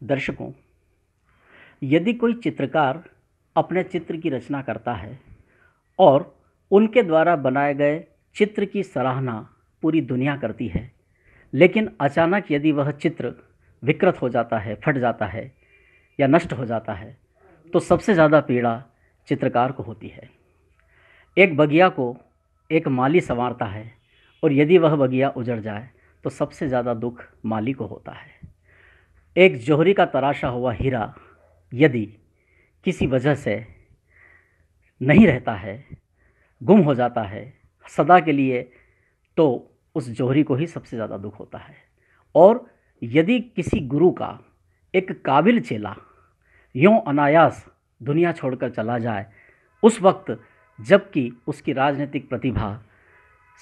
दर्शकों, यदि कोई चित्रकार अपने चित्र की रचना करता है और उनके द्वारा बनाए गए चित्र की सराहना पूरी दुनिया करती है, लेकिन अचानक यदि वह चित्र विकृत हो जाता है, फट जाता है या नष्ट हो जाता है, तो सबसे ज़्यादा पीड़ा चित्रकार को होती है। एक बगिया को एक माली संवारता है और यदि वह बगिया उजड़ जाए तो सबसे ज़्यादा दुख माली को होता है। एक जौहरी का तराशा हुआ हीरा यदि किसी वजह से नहीं रहता है, गुम हो जाता है सदा के लिए, तो उस जौहरी को ही सबसे ज़्यादा दुख होता है। और यदि किसी गुरु का एक काबिल चेला यूं अनायास दुनिया छोड़कर चला जाए, उस वक्त जबकि उसकी राजनीतिक प्रतिभा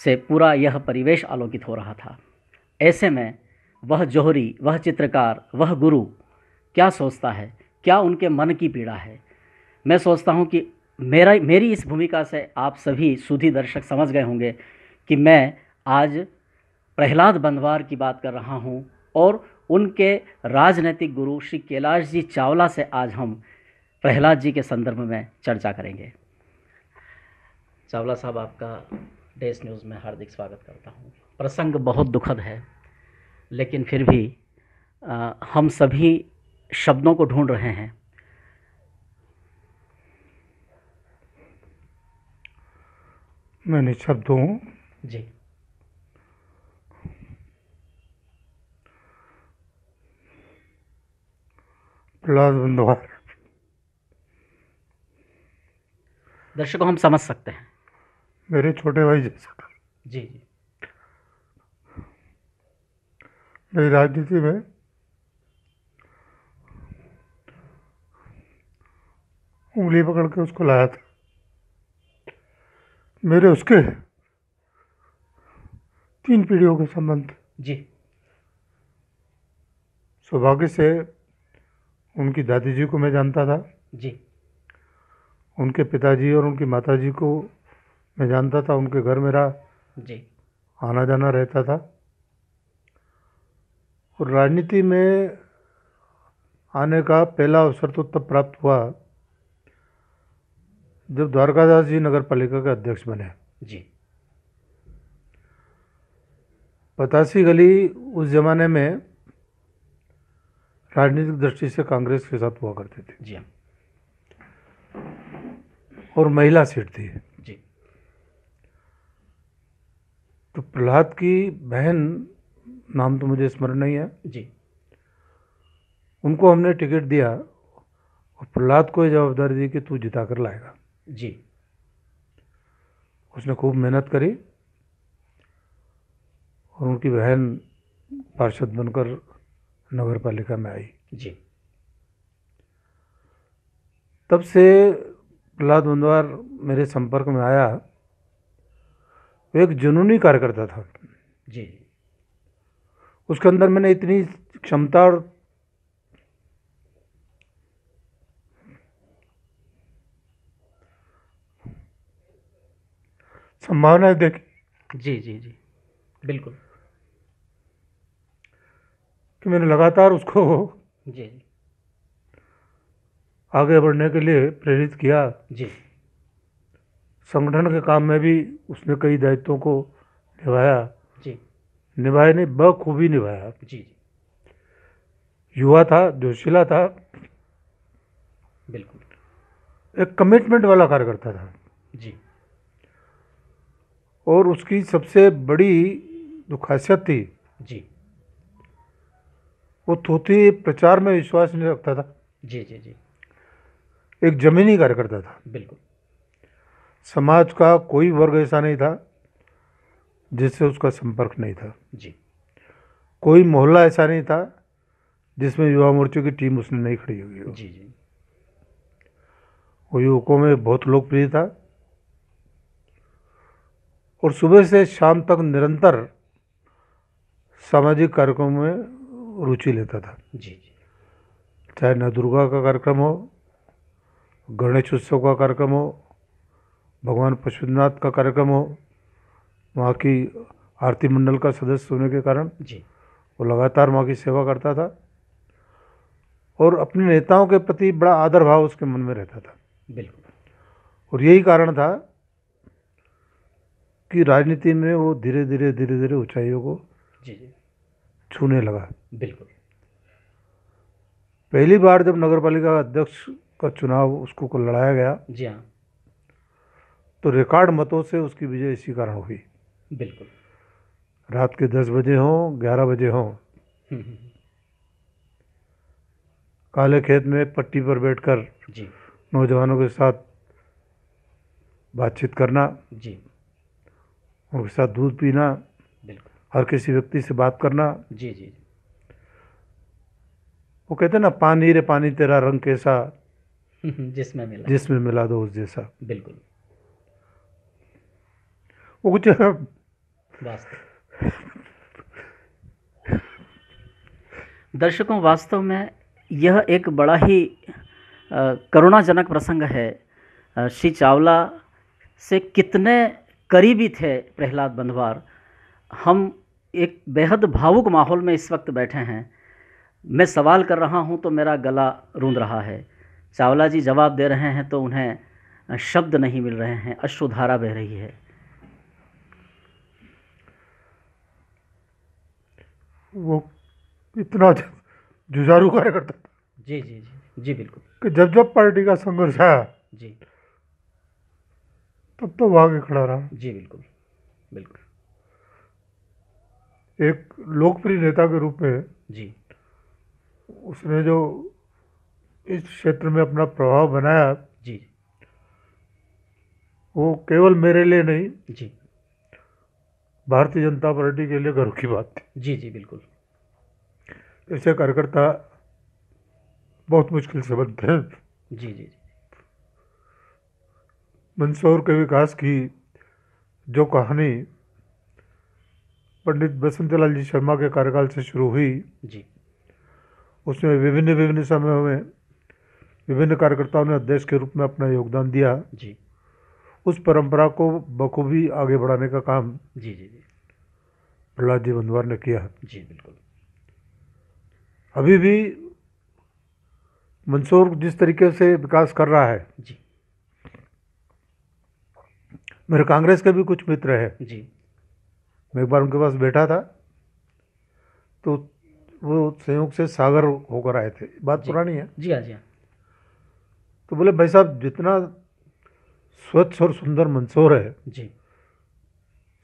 से पूरा यह परिवेश आलोकित हो रहा था, ऐसे में वह जौहरी, वह चित्रकार, वह गुरु क्या सोचता है, क्या उनके मन की पीड़ा है। मैं सोचता हूँ कि मेरी इस भूमिका से आप सभी सुधी दर्शक समझ गए होंगे कि मैं आज प्रहलाद बंदवार की बात कर रहा हूँ और उनके राजनीतिक गुरु श्री कैलाश जी चावला से आज हम प्रहलाद जी के संदर्भ में चर्चा करेंगे। चावला साहब, आपका देश न्यूज़ में हार्दिक स्वागत करता हूँ। प्रसंग बहुत दुखद है, लेकिन फिर भी हम सभी शब्दों को ढूंढ रहे हैं। मैं निशब्द हूँ जी। प्रहलाद बंदवार दर्शकों, हम समझ सकते हैं। मेरे छोटे भाई जैसा। जी जी। मेरी राजनीति में उंगली पकड़ के उसको लाया था। मेरे उसके 3 पीढ़ियों के संबंध। जी। सौभाग्य से उनकी दादी जी को मैं जानता था, जी। उनके पिताजी और उनकी माताजी को मैं जानता था। उनके घर मेरा जी। आना जाना रहता था। और राजनीति में आने का पहला अवसर तो तब प्राप्त हुआ जब द्वारकादास जी नगर पालिका के अध्यक्ष बने। जी। 85 गली उस जमाने में राजनीतिक दृष्टि से कांग्रेस के साथ हुआ करते थे। जी हाँ। और महिला सीट थी। जी। तो प्रहलाद की बहन, नाम तो मुझे स्मरण नहीं है, जी। उनको हमने टिकट दिया और प्रहलाद को ये जवाबदारी दी कि तू जिता कर लाएगा। जी। उसने खूब मेहनत करी और उनकी बहन पार्षद बनकर नगर पालिका में आई। जी। तब से प्रहलाद बंदवार मेरे संपर्क में आया। वो एक जुनूनी कार्यकर्ता था। जी। उसके अंदर मैंने इतनी क्षमता और संभावनाएं देखी जी। जी। जी, बिल्कुल। कि मैंने लगातार उसको जी। आगे बढ़ने के लिए प्रेरित किया। जी। संगठन के काम में भी उसने कई दायित्वों को निभाया। जी। निभाए नहीं, बखूबी निभाया। जी। युवा था, जोशीला था, बिल्कुल। एक कमिटमेंट वाला कार्यकर्ता था। जी। और उसकी सबसे बड़ी जो खासियत थी, जी। वो थोथी प्रचार में विश्वास नहीं रखता था। जी। जी। जी, एक जमीनी कार्यकर्ता था। बिल्कुल। समाज का कोई वर्ग ऐसा नहीं था जिससे उसका संपर्क नहीं था। जी। कोई मोहल्ला ऐसा नहीं था जिसमें युवा मोर्चे की टीम उसने नहीं खड़ी हुई हो। जी। जी। वो युवकों में बहुत लोकप्रिय था और सुबह से शाम तक निरंतर सामाजिक कार्यक्रमों में रुचि लेता था। जी। जी। चाहे नवदुर्गा का कार्यक्रम हो, गणेश उत्सव का कार्यक्रम हो, भगवान पशुपतिनाथ का कार्यक्रम हो, वहाँ की आरती मंडल का सदस्य होने के कारण जी। वो लगातार वहाँ की सेवा करता था। और अपने नेताओं के प्रति बड़ा आदर भाव उसके मन में रहता था। बिल्कुल। और यही कारण था कि राजनीति में वो धीरे धीरे ऊंचाइयों को जी जी छूने लगा। बिल्कुल। पहली बार जब नगर पालिका अध्यक्ष का चुनाव उसको लड़ाया गया, जी हाँ तो रिकॉर्ड मतों से उसकी विजय इसी कारण हुई। बिल्कुल। रात के 10 बजे हों 11 बजे हों, हम्म, हम्म, काले खेत में पट्टी पर बैठकर जी नौजवानों के साथ बातचीत करना, जी उनके साथ दूध पीना, बिल्कुल। हर किसी व्यक्ति से बात करना। जी जी वो कहते हैं ना, पानी रे पानी तेरा रंग कैसा, जिसमें मिला। जिसमें मिला दो उस जैसा। बिल्कुल। वो कुछ वास्तव दर्शकों, वास्तव में यह एक बड़ा ही करुणाजनक प्रसंग है। श्री चावला से कितने करीबी थे प्रहलाद बंधवार। हम एक बेहद भावुक माहौल में इस वक्त बैठे हैं। मैं सवाल कर रहा हूं तो मेरा गला रूंध रहा है। चावला जी जवाब दे रहे हैं तो उन्हें शब्द नहीं मिल रहे हैं, अश्रुधारा बह रही है। वो इतना जुझारू कार्यकर्ता था जी जी जी जी बिल्कुल। कि जब जब पार्टी का संघर्ष आया जी तब तो वो आगे खड़ा रहा। जी बिल्कुल बिल्कुल। एक लोकप्रिय नेता के रूप में जी उसने जो इस क्षेत्र में अपना प्रभाव बनाया, जी वो केवल मेरे लिए नहीं, जी भारतीय जनता पार्टी के लिए गर्व की बात थी। जी जी बिल्कुल। ऐसे कार्यकर्ता बहुत मुश्किल से बनते हैं। जी जी जी मंदसौर के विकास की जो कहानी पंडित बसंतलाल जी शर्मा के कार्यकाल से शुरू हुई, जी उसमें विभिन्न समयों में विभिन्न कार्यकर्ताओं ने अध्यक्ष के रूप में अपना योगदान दिया। जी उस परंपरा को बखूबी आगे बढ़ाने का काम जी जी जी प्रहलाद जी बंधवार ने किया। जी बिल्कुल। अभी भी मंदसौर जिस तरीके से विकास कर रहा है, जी मेरे कांग्रेस के भी कुछ मित्र हैं। जी मैं एक बार उनके पास बैठा था तो वो संयोग से सागर होकर आए थे, बात जी पुरानी है। जी हाँ जी हाँ तो बोले, भाई साहब, जितना स्वच्छ और सुंदर मंदसौर है, जी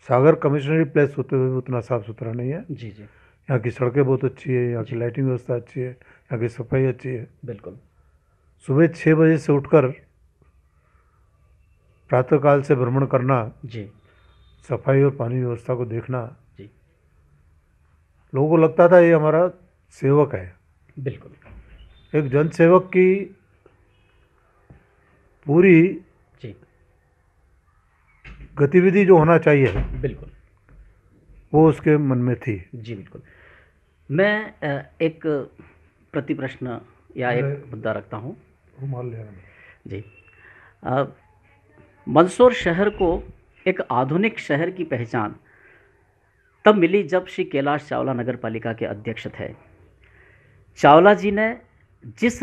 सागर कमिश्नरी प्लेस होते हुए भी उतना साफ सुथरा नहीं है। जी जी यहाँ की सड़कें बहुत अच्छी है, यहाँ जी की लाइटिंग व्यवस्था अच्छी है, यहाँ की सफाई अच्छी है। बिल्कुल। सुबह 6 बजे से उठकर प्रातःकाल से भ्रमण करना, जी सफाई और पानी व्यवस्था को देखना, जी लोगों को लगता था ये हमारा सेवक है। बिल्कुल। एक जन सेवक की पूरी जी गतिविधि जो होना चाहिए बिल्कुल। वो उसके मन में थी। जी बिल्कुल। मैं एक प्रति प्रश्न या एक मुद्दा रखता हूँ। रुमाल ले आना। जी मंदसौर शहर को एक आधुनिक शहर की पहचान तब मिली जब श्री कैलाश चावला नगर पालिका के अध्यक्ष थे। चावला जी ने जिस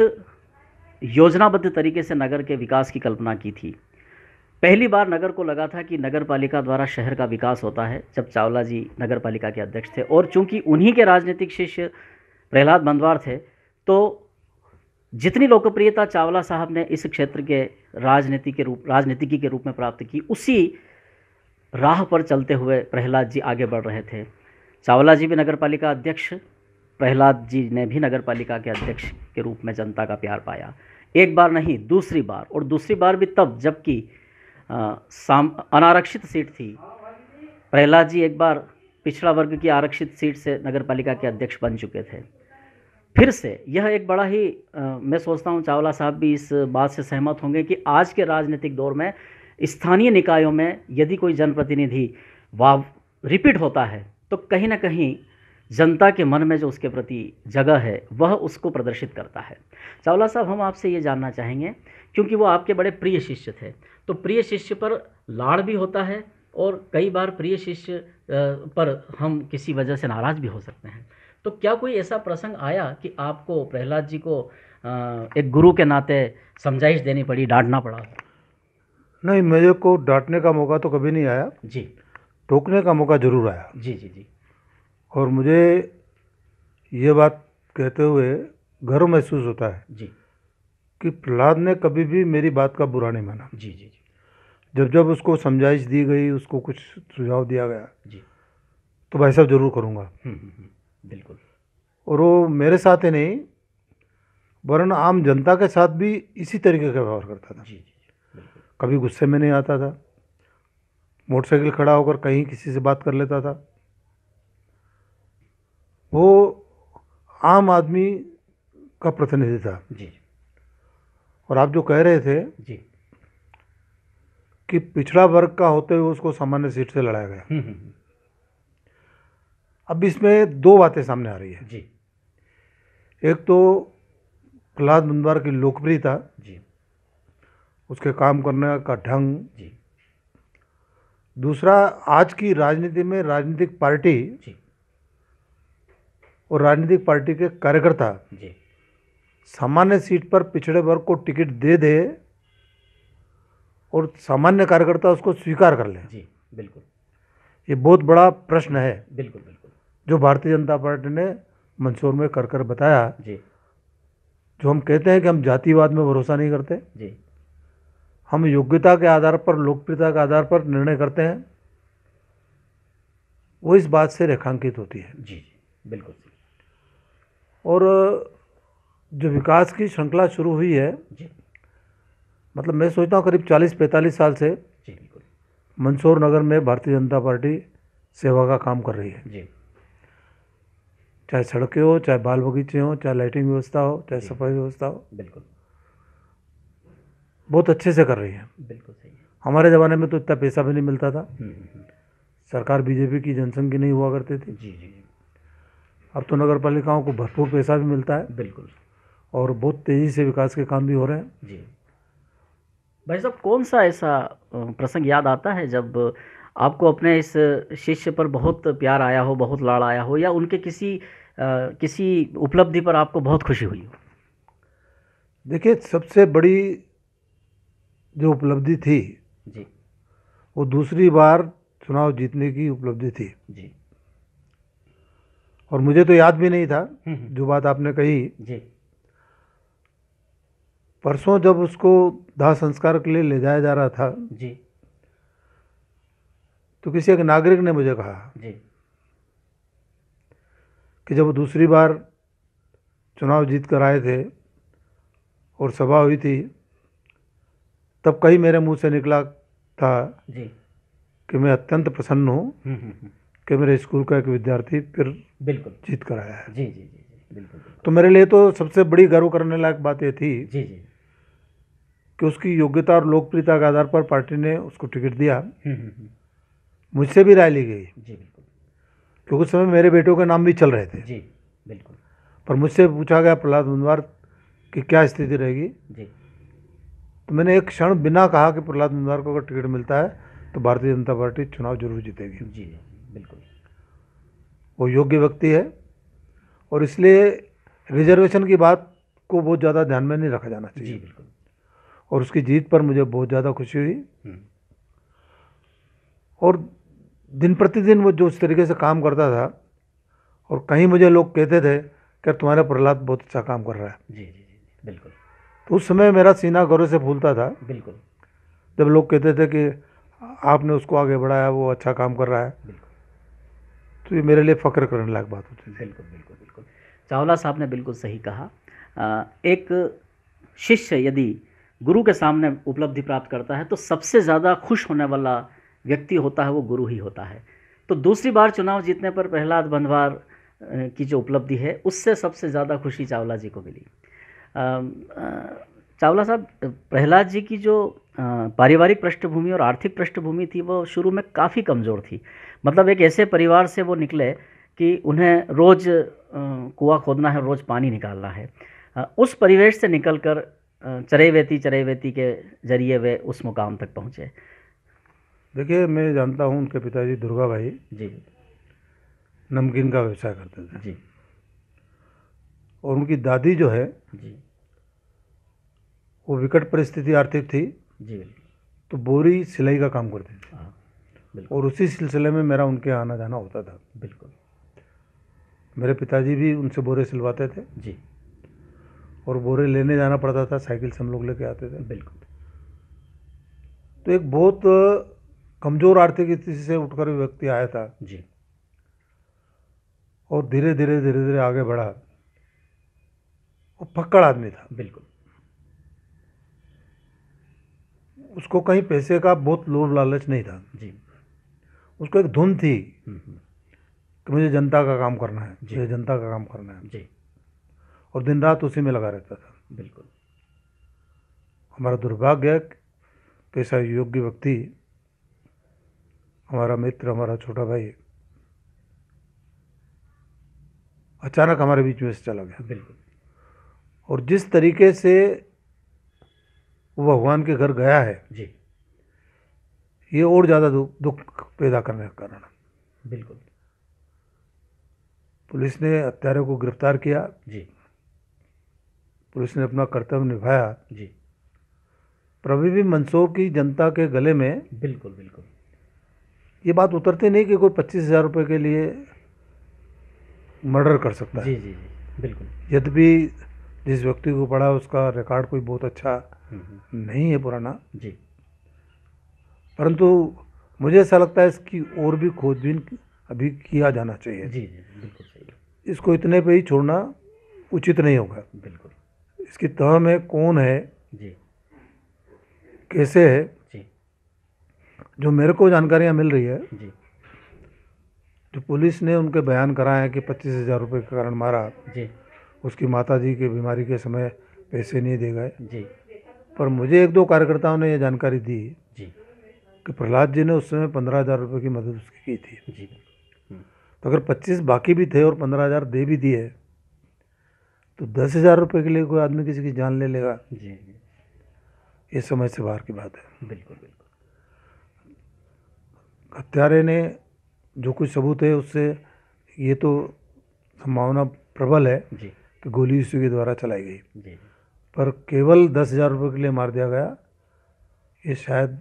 योजनाबद्ध तरीके से नगर के विकास की कल्पना की थी, पहली बार नगर को लगा था कि नगर पालिका द्वारा शहर का विकास होता है जब चावला जी नगर पालिका के अध्यक्ष थे। और चूंकि उन्हीं के राजनीतिक शिष्य प्रहलाद बंधवार थे, तो जितनी लोकप्रियता चावला साहब ने इस क्षेत्र के राजनीतिकी के रूप में प्राप्त की, उसी राह पर चलते हुए प्रहलाद जी आगे बढ़ रहे थे। चावला जी भी नगर पालिका अध्यक्ष, प्रहलाद जी ने भी नगर पालिका के अध्यक्ष के रूप में जनता का प्यार पाया। एक बार नहीं, दूसरी बार, और दूसरी बार भी तब जबकि अनारक्षित सीट थी। प्रहलाद जी एक बार पिछड़ा वर्ग की आरक्षित सीट से नगर पालिका के अध्यक्ष बन चुके थे। फिर से यह एक बड़ा ही मैं सोचता हूँ चावला साहब भी इस बात से सहमत होंगे कि आज के राजनीतिक दौर में स्थानीय निकायों में यदि कोई जनप्रतिनिधि रिपीट होता है तो कहीं ना कहीं जनता के मन में जो उसके प्रति जगह है वह उसको प्रदर्शित करता है। चावला साहब, हम आपसे ये जानना चाहेंगे, क्योंकि वो आपके बड़े प्रिय शिष्य थे, तो प्रिय शिष्य पर लाड़ भी होता है और कई बार प्रिय शिष्य पर हम किसी वजह से नाराज़ भी हो सकते हैं। तो क्या कोई ऐसा प्रसंग आया कि आपको प्रहलाद जी को एक गुरु के नाते समझाइश देनी पड़ी, डांटना पड़ा हो? नहीं, मेरे को डांटने का मौका तो कभी नहीं आया, जी टोकने का मौका ज़रूर आया। जी जी जी और मुझे ये बात कहते हुए गर्व महसूस होता है जी कि प्रहलाद ने कभी भी मेरी बात का बुरा नहीं माना। जी जी जी जब जब उसको समझाइश दी गई, उसको कुछ सुझाव दिया गया, जी। तो भाई साहब ज़रूर करूँगा। बिल्कुल। और वो मेरे साथ ही नहीं, वरन आम जनता के साथ भी इसी तरीके का व्यवहार करता था। जी जी जी, बिल्कुल। कभी गुस्से में नहीं आता था, मोटरसाइकिल खड़ा होकर कहीं किसी से बात कर लेता था। वो आम आदमी का प्रतिनिधि था। जी जी और आप जो कह रहे थे जी। कि पिछड़ा वर्ग का होते हुए उसको सामान्य सीट से लड़ाया गया, अब इसमें दो बातें सामने आ रही है। जी एक तो प्रहलाद बंदवार की लोकप्रियता, जी उसके काम करने का ढंग। जी दूसरा, आज की राजनीति में राजनीतिक पार्टी जी और राजनीतिक पार्टी के कार्यकर्ता जी सामान्य सीट पर पिछड़े वर्ग को टिकट दे दे और सामान्य कार्यकर्ता उसको स्वीकार कर ले। जी बिल्कुल। ये बहुत बड़ा प्रश्न है बिल्कुल बिल्कुल। जो भारतीय जनता पार्टी ने मंदसौर में कर कर बताया। जी जो हम कहते हैं कि हम जातिवाद में भरोसा नहीं करते, जी हम योग्यता के आधार पर, लोकप्रियता के आधार पर निर्णय करते हैं, वो इस बात से रेखांकित होती है। जी जी बिल्कुल सही। और जो विकास की श्रृंखला शुरू हुई है, जी मतलब मैं सोचता हूँ करीब 40-45 साल से जी बिल्कुल। मंदसौर नगर में भारतीय जनता पार्टी सेवा का काम कर रही है। जी चाहे सड़कें हो, चाहे बाल बगीचे हो, चाहे लाइटिंग व्यवस्था हो, चाहे सफाई व्यवस्था हो, बिल्कुल बहुत अच्छे से कर रही है। बिल्कुल सही है। हमारे ज़माने में तो इतना पैसा भी नहीं मिलता था, हम्म। सरकार बीजेपी की, जनसंघ की नहीं हुआ करती थी। जी जी जी अब तो नगर पालिकाओं को भरपूर पैसा भी मिलता है बिल्कुल। और बहुत तेज़ी से विकास के काम भी हो रहे हैं। जी भाई साहब, कौन सा ऐसा प्रसंग याद आता है जब आपको अपने इस शिष्य पर बहुत प्यार आया हो, बहुत लाड़ आया हो, या उनके किसी उपलब्धि पर आपको बहुत खुशी हुई हो? देखिए, सबसे बड़ी जो उपलब्धि थी जी वो दूसरी बार चुनाव जीतने की उपलब्धि थी। जी और मुझे तो याद भी नहीं था हम्म। जो बात आपने कही। जी परसों जब उसको दाह संस्कार के लिए ले जाया जा रहा था, जी तो किसी एक नागरिक ने मुझे कहा जी कि जब वो दूसरी बार चुनाव जीत कर आए थे और सभा हुई थी, तब कहीं मेरे मुंह से निकला था जी कि मैं अत्यंत प्रसन्न हूँ कि मेरे स्कूल का एक विद्यार्थी फिर बिल्कुल। जीत कर आया है। जी जी जी जी बिल्कुल बिल्कुल। तो मेरे लिए तो सबसे बड़ी गर्व करने लायक बात ये थी जी जी कि उसकी योग्यता और लोकप्रियता के आधार पर पार्टी ने उसको टिकट दिया। हम्म। मुझसे भी राय ली गई जी बिल्कुल। क्योंकि उस समय मेरे बेटों के नाम भी चल रहे थे। जी बिल्कुल। पर मुझसे पूछा गया प्रहलाद बंदवार की क्या स्थिति रहेगी, जी तो मैंने एक क्षण बिना कहा कि प्रहलाद बंदवार को अगर टिकट मिलता है तो भारतीय जनता पार्टी चुनाव जरूर जीतेगी। जी जी बिल्कुल। वो योग्य व्यक्ति है और इसलिए रिजर्वेशन की बात को बहुत ज़्यादा ध्यान में नहीं रखा जाना जी चाहिए। बिल्कुल। और उसकी जीत पर मुझे बहुत ज़्यादा खुशी हुई। और दिन प्रतिदिन वो जो उस तरीके से काम करता था, और कहीं मुझे लोग कहते थे कि तुम्हारा प्रहलाद बहुत अच्छा काम कर रहा है, जी जी जी बिल्कुल। तो उस समय मेरा सीना गौरव से फूलता था बिल्कुल जब लोग कहते थे कि आपने उसको आगे बढ़ाया, वो अच्छा काम कर रहा है। बिल्कुल तो ये मेरे लिए फ़ख्र करने लायक बात होती थी। बिल्कुल बिल्कुल बिल्कुल। चावला साहब ने बिल्कुल सही कहा। एक शिष्य यदि गुरु के सामने उपलब्धि प्राप्त करता है तो सबसे ज़्यादा खुश होने वाला व्यक्ति होता है वो गुरु ही होता है। तो दूसरी बार चुनाव जीतने पर प्रहलाद बंदवार की जो उपलब्धि है उससे सबसे ज़्यादा खुशी चावला जी को मिली। चावला साहब, प्रहलाद जी की जो पारिवारिक पृष्ठभूमि और आर्थिक पृष्ठभूमि थी वो शुरू में काफ़ी कमज़ोर थी। मतलब एक ऐसे परिवार से वो निकले कि उन्हें रोज़ कुआं खोदना है, रोज़ पानी निकालना है। उस परिवेश से निकलकर चरैवेती के जरिए वे उस मुकाम तक पहुँचे। देखिए, मैं जानता हूँ उनके पिताजी दुर्गा भाई जी नमकीन का व्यवसाय करते थे। जी और उनकी दादी जो है जी वो विकट परिस्थिति आर्थिक थी, जी बिल्कुल। तो बोरी सिलाई का काम करती थी हाँ बिल्कुल और उसी सिलसिले में मेरा उनके आना जाना होता था। बिल्कुल। मेरे पिताजी भी उनसे बोरे सिलवाते थे जी और बोरे लेने जाना पड़ता था, साइकिल से हम लोग लेके आते थे। बिल्कुल। तो एक बहुत कमज़ोर आर्थिक स्थिति से उठकर व्यक्ति आया था जी और धीरे धीरे आगे बढ़ा। वो फक्कड़ आदमी था, बिल्कुल। उसको कहीं पैसे का बहुत लोभ लालच नहीं था। जी उसको एक धुन थी हम्म, कि मुझे जनता का काम करना है, जी। मुझे जनता का काम करना है, जी और दिन रात उसी में लगा रहता था। बिल्कुल। हमारा दुर्भाग्य है कि ऐसा योग्य व्यक्ति, हमारा मित्र, हमारा छोटा भाई, अचानक हमारे बीच में से चला गया। बिल्कुल। और जिस तरीके से वो भगवान के घर गया है, जी ये और ज़्यादा दुख पैदा करने का कारण है। बिल्कुल। पुलिस ने हत्यारे को गिरफ्तार किया, जी पुलिस ने अपना कर्तव्य निभाया, जी पर अभी भी मंदसौर की जनता के गले में बिल्कुल बिल्कुल। ये बात उतरती नहीं कि कोई 25,000 रुपये के लिए मर्डर कर सकता जी है। जी जी बिल्कुल। यद्यपि जिस व्यक्ति को पढ़ा उसका रिकॉर्ड कोई बहुत अच्छा हम्म, नहीं है, पुराना, जी परंतु मुझे ऐसा लगता है इसकी और भी खोजबीन अभी किया जाना चाहिए। जी जी बिल्कुल सही है। इसको इतने पे ही छोड़ना उचित नहीं होगा। बिल्कुल। इसकी तह में कौन है, जी कैसे है, जी जो मेरे को जानकारियाँ मिल रही है, जी जो पुलिस ने उनके बयान कराए हैं कि 25,000 रुपये के कारण मारा, जी उसकी माताजी की बीमारी के समय पैसे नहीं दे गए। जी पर मुझे एक दो कार्यकर्ताओं ने यह जानकारी दी जी कि प्रहलाद जी ने उस समय 15,000 रुपये की मदद उसकी की थी। जी तो अगर 25 बाकी भी थे और 15,000 दे भी दिए, तो 10,000 रुपये के लिए कोई आदमी किसी की जान ले लेगा, जी जी ये समझ से बाहर की बात है। बिल्कुल बिल्कुल। हत्यारे ने जो कुछ सबूत है उससे ये तो संभावना प्रबल है जी कि गोली उसी के द्वारा चलाई गई, जी पर केवल 10,000 रुपये के लिए मार दिया गया, ये शायद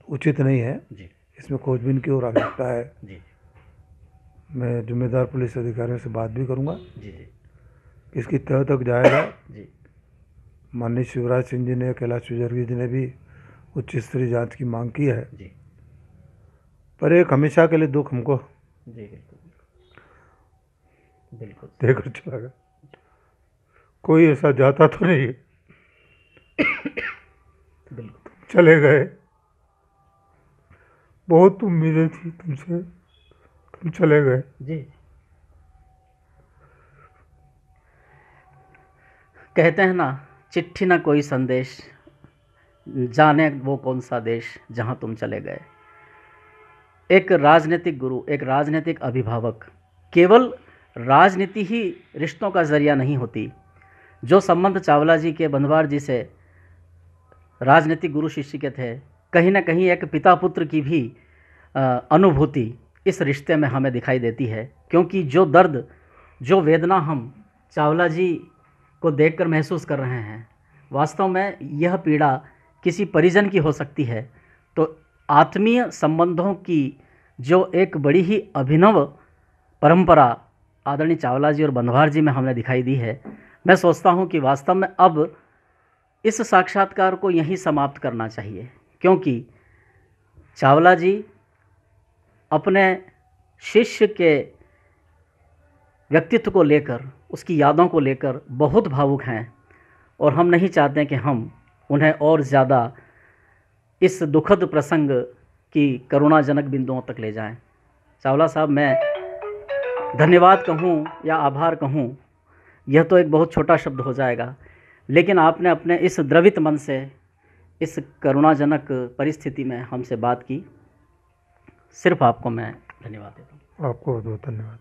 उचित नहीं है। जी इसमें खोजबीन की और आवश्यकता है। जी मैं जिम्मेदार पुलिस अधिकारियों से बात भी करूंगा, जी जी इसकी तह तक जाएगा। जी माननीय शिवराज सिंह जी ने, कैलाश विजयवर्गीय जी ने भी उच्च स्तरीय जांच की मांग की है, जी पर एक हमेशा के लिए दुख हमको जी बिल्कुल बिल्कुल देकर चला गया। कोई ऐसा जाता तो नहीं, बिल्कुल। चले गए, बहुत उम्मीदें थी तुमसे, तुम चले गए। जी कहते हैं ना, चिट्ठी ना कोई संदेश, जाने वो कौन सा देश जहां तुम चले गए। एक राजनीतिक गुरु, एक राजनीतिक अभिभावक, केवल राजनीति ही रिश्तों का जरिया नहीं होती। जो संबंध चावला जी के बंधवार जी से राजनीतिक गुरु शिष्य के थे, कहीं ना कहीं एक पिता पुत्र की भी अनुभूति इस रिश्ते में हमें दिखाई देती है। क्योंकि जो दर्द, जो वेदना हम चावला जी को देखकर महसूस कर रहे हैं, वास्तव में यह पीड़ा किसी परिजन की हो सकती है। तो आत्मीय संबंधों की जो एक बड़ी ही अभिनव परंपरा आदरणीय चावला जी और बंधवार जी में हमने दिखाई दी है, मैं सोचता हूँ कि वास्तव में अब इस साक्षात्कार को यहीं समाप्त करना चाहिए। क्योंकि चावला जी अपने शिष्य के व्यक्तित्व को लेकर, उसकी यादों को लेकर बहुत भावुक हैं, और हम नहीं चाहते कि हम उन्हें और ज़्यादा इस दुखद प्रसंग की करुणाजनक बिंदुओं तक ले जाएं। चावला साहब, मैं धन्यवाद कहूँ या आभार कहूँ, यह तो एक बहुत छोटा शब्द हो जाएगा, लेकिन आपने अपने इस द्रवित मन से इस करुणाजनक परिस्थिति में हमसे बात की। सिर्फ आपको मैं धन्यवाद देता हूँ। आपको बहुत बहुत धन्यवाद।